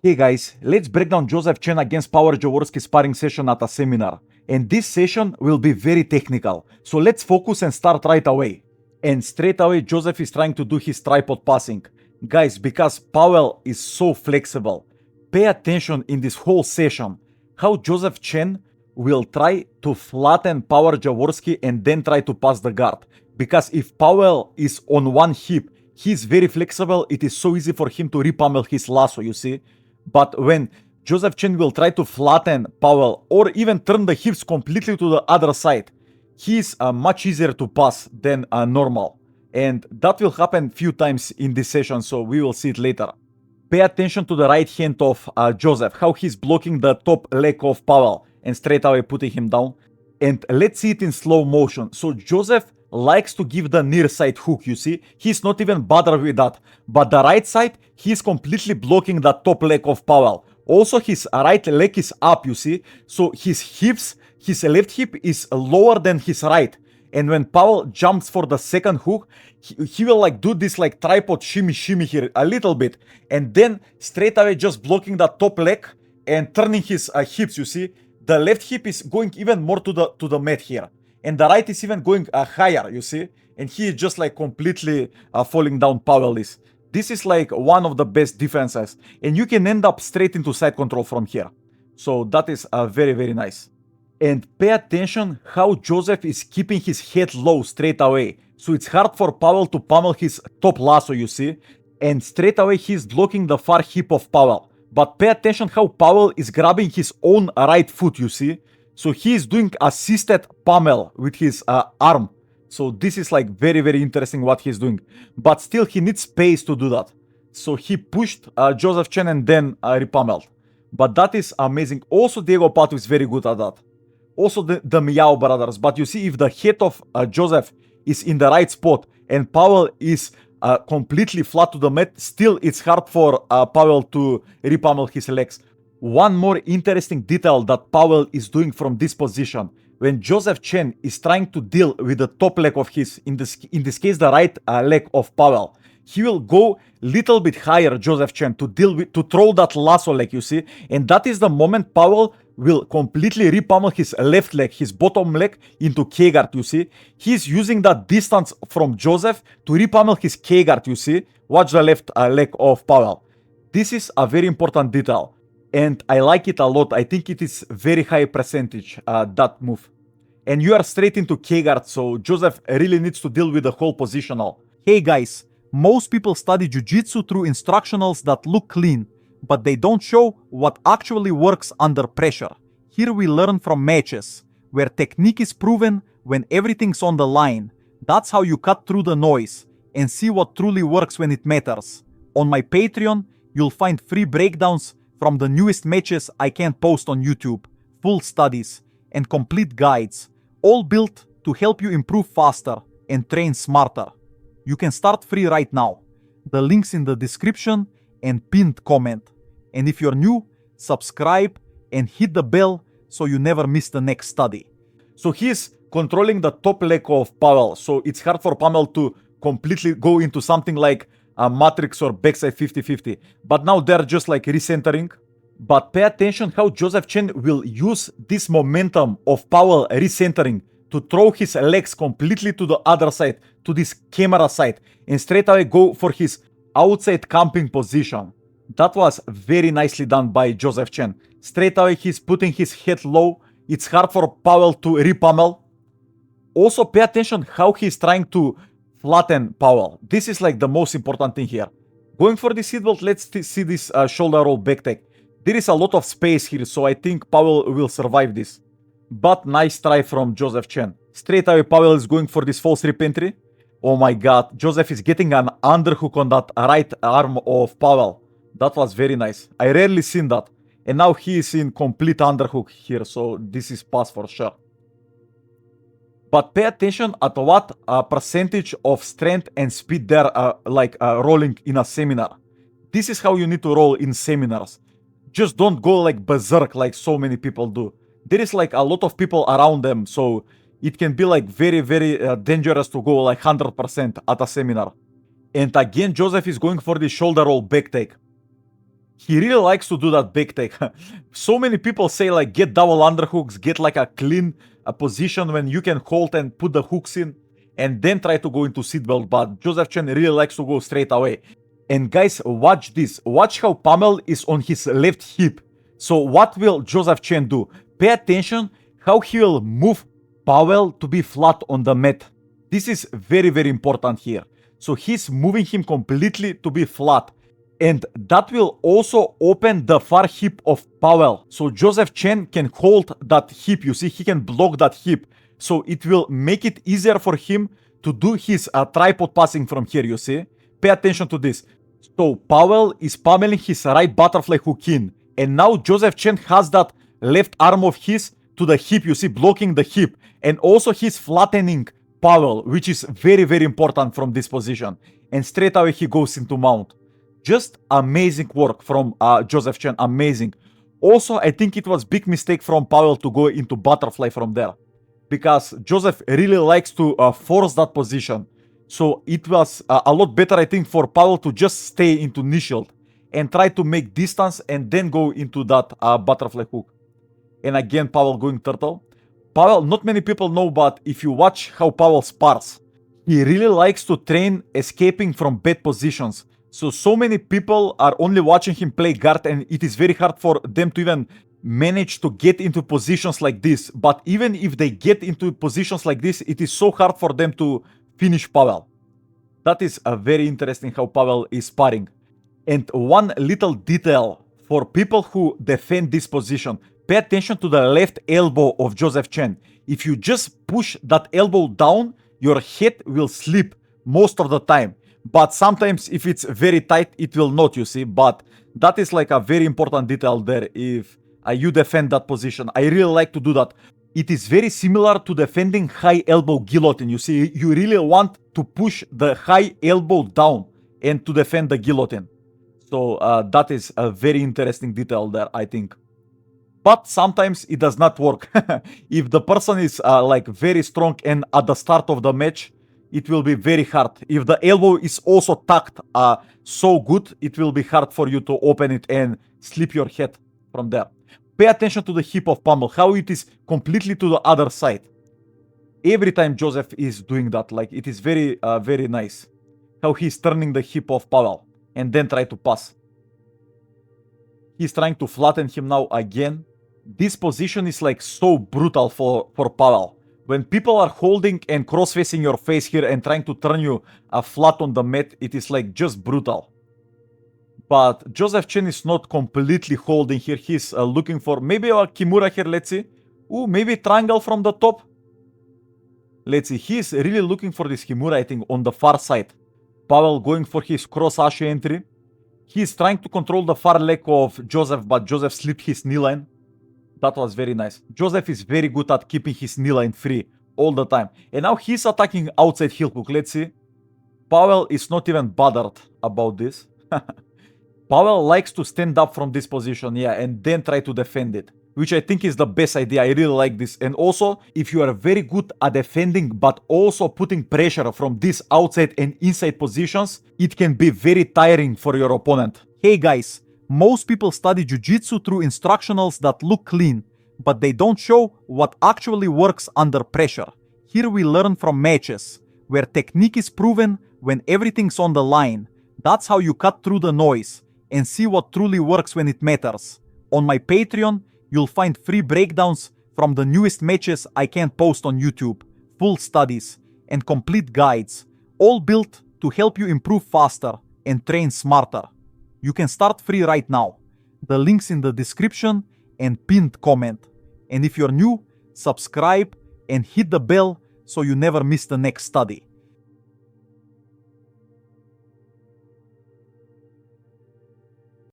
Hey guys, let's break down Jozef Chen against Power Jaworski sparring session at a seminar. And this session will be very technical. So let's focus and start right away. And straight away, Joseph is trying to do his tripod passing. Guys, because Powell is so flexible, pay attention in this whole session how Jozef Chen will try to flatten Power Jaworski and then try to pass the guard. Because if Powell is on one hip, he's very flexible, it is so easy for him to repummel his lasso, you see. But when Jozef Chen will try to flatten Powell or even turn the hips completely to the other side, he's much easier to pass than normal. And that will happen few times in this session, so we will see it later. Pay attention to the right hand of Joseph, how he's blocking the top leg of Powell and straight away putting him down. And let's see it in slow motion. So Joseph likes to give the near side hook, you see. He's not even bothered with that. But the right side, he's completely blocking the top leg of Powell. Also, his right leg is up, you see. So his left hip is lower than his right. And when Powell jumps for the second hook, he will like do this like tripod shimmy here a little bit. And then straight away just blocking the top leg and turning his hips, you see. The left hip is going even more to the mat here. And the right is even going higher, you see. And he is just like completely falling down. Powell is. This is like one of the best defenses. And you can end up straight into side control from here. So that is very, very nice. And pay attention how Joseph is keeping his head low straight away. So it's hard for Powell to pummel his top lasso, you see. And straight away he's blocking the far hip of Powell. But pay attention how Powell is grabbing his own right foot, you see. So he is doing assisted pummel with his arm. So this is like very, very interesting what he's doing. But still he needs space to do that. So he pushed Jozef Chen and then repummeled. But that is amazing. Also Diego Pato is very good at that. Also the Miao brothers. But you see, if the head of Joseph is in the right spot and Powell is completely flat to the mat, still it's hard for Powell to repummel his legs. One more interesting detail that Powell is doing from this position. When Jozef Chen is trying to deal with the top leg of his, in this case the right leg of Powell, he will go little bit higher, Jozef Chen, to throw that lasso leg, you see. And that is the moment Powell will completely repummel his left leg, his bottom leg, into K-guard, you see. He's using that distance from Joseph to repummel his K-guard, you see. Watch the left leg of Powell. This is a very important detail. And I like it a lot. I think it is very high percentage, that move. And you are straight into K-guard, so Joseph really needs to deal with the whole positional. Hey guys, most people study jiu-jitsu through instructionals that look clean, but they don't show what actually works under pressure. Here we learn from matches, where technique is proven when everything's on the line. That's how you cut through the noise and see what truly works when it matters. On my Patreon, you'll find free breakdowns from the newest matches I can't post on YouTube, full studies, and complete guides, all built to help you improve faster and train smarter. You can start free right now. The link's in the description and pinned comment. And if you're new, subscribe and hit the bell so you never miss the next study. So he's controlling the top leg of Powell, so it's hard for Powell to completely go into something like a matrix or backside 50-50. But now they're just like recentering. But pay attention how Jozef Chen will use this momentum of Powell recentering to throw his legs completely to the other side, to this camera side, and straight away go for his outside camping position. That was very nicely done by Jozef Chen. Straight away he's putting his head low. It's hard for Powell to repummel. Also pay attention how he's trying to flatten Powell. This is like the most important thing here. Going for the seatbelt, let's see this shoulder roll back take. There is a lot of space here, so I think Powell will survive this. But nice try from Jozef Chen. Straight away Powell is going for this false rip entry. Oh my god, Joseph is getting an underhook on that right arm of Powell. That was very nice. I rarely seen that. And now he is in complete underhook here, so this is pass for sure. But pay attention at what percentage of strength and speed they're rolling in a seminar. This is how you need to roll in seminars. Just don't go like berserk like so many people do. There is like a lot of people around them, so it can be like very, very dangerous to go like 100% at a seminar. And again, Joseph is going for the shoulder roll back take. He really likes to do that back take. So many people say like get double underhooks, get like a clean position when you can hold and put the hooks in and then try to go into seatbelt, but Jozef Chen really likes to go straight away. And guys, watch this. Watch how Pummel is on his left hip. So what will Jozef Chen do? Pay attention how he will move Powell to be flat on the mat. This is very, very important here. So he's moving him completely to be flat. And that will also open the far hip of Powell. So Jozef Chen can hold that hip. You see, he can block that hip. So it will make it easier for him to do his tripod passing from here, you see. Pay attention to this. So Powell is pummeling his right butterfly hook in. And now Jozef Chen has that left arm of his to the hip, you see, blocking the hip. And also he's flattening Powell, which is very, very important from this position. And straight away he goes into mount. Just amazing work from Jozef Chen, amazing. Also, I think it was big mistake from Powell to go into butterfly from there. Because Jozef really likes to force that position. So it was a lot better, I think, for Powell to just stay into knee shield and try to make distance and then go into that butterfly hook. And again, Powell going turtle. Powell, not many people know, but if you watch how Powell spars, he really likes to train escaping from bad positions. So many people are only watching him play guard, and it is very hard for them to even manage to get into positions like this. But even if they get into positions like this, it is so hard for them to finish Powell. That is very interesting how Powell is sparring. And one little detail for people who defend this position, pay attention to the left elbow of Jozef Chen. If you just push that elbow down, your head will slip most of the time. But sometimes if it's very tight, it will not, you see. But that is like a very important detail there if you defend that position. I really like to do that. It is very similar to defending high elbow guillotine. You see, you really want to push the high elbow down and to defend the guillotine. So that is a very interesting detail there, I think. But sometimes it does not work. If the person is like very strong and at the start of the match, it will be very hard. If the elbow is also tucked so good, it will be hard for you to open it and slip your head from there. Pay attention to the hip of Pummel, how it is completely to the other side. Every time Jozef is doing that, like it is very, very nice. How he's turning the hip of Powell and then try to pass. He's trying to flatten him now again. This position is like so brutal for Powell. When people are holding and cross-facing your face here and trying to turn you flat on the mat, it is like just brutal. But Jozef Chen is not completely holding here. He's looking for maybe a Kimura here, let's see. Ooh, maybe triangle from the top. Let's see, he's really looking for this Kimura, I think, on the far side. Powell going for his cross-ashe entry. He's trying to control the far leg of Jozef, but Jozef slipped his knee line. That was very nice. Jozef is very good at keeping his knee line free all the time. And now he's attacking outside heel hook. Let's see. Powell is not even bothered about this. Powell likes to stand up from this position, yeah, and then try to defend it, which I think is the best idea. I really like this. And also, if you are very good at defending, but also putting pressure from these outside and inside positions, it can be very tiring for your opponent. Hey guys. Most people study jiu-jitsu through instructionals that look clean, but they don't show what actually works under pressure. Here we learn from matches, where technique is proven when everything's on the line. That's how you cut through the noise and see what truly works when it matters. On my Patreon, you'll find free breakdowns from the newest matches I can't post on YouTube, full studies, and complete guides, all built to help you improve faster and train smarter. You can start free right now. The link's in the description and pinned comment. And if you're new, subscribe and hit the bell so you never miss the next study.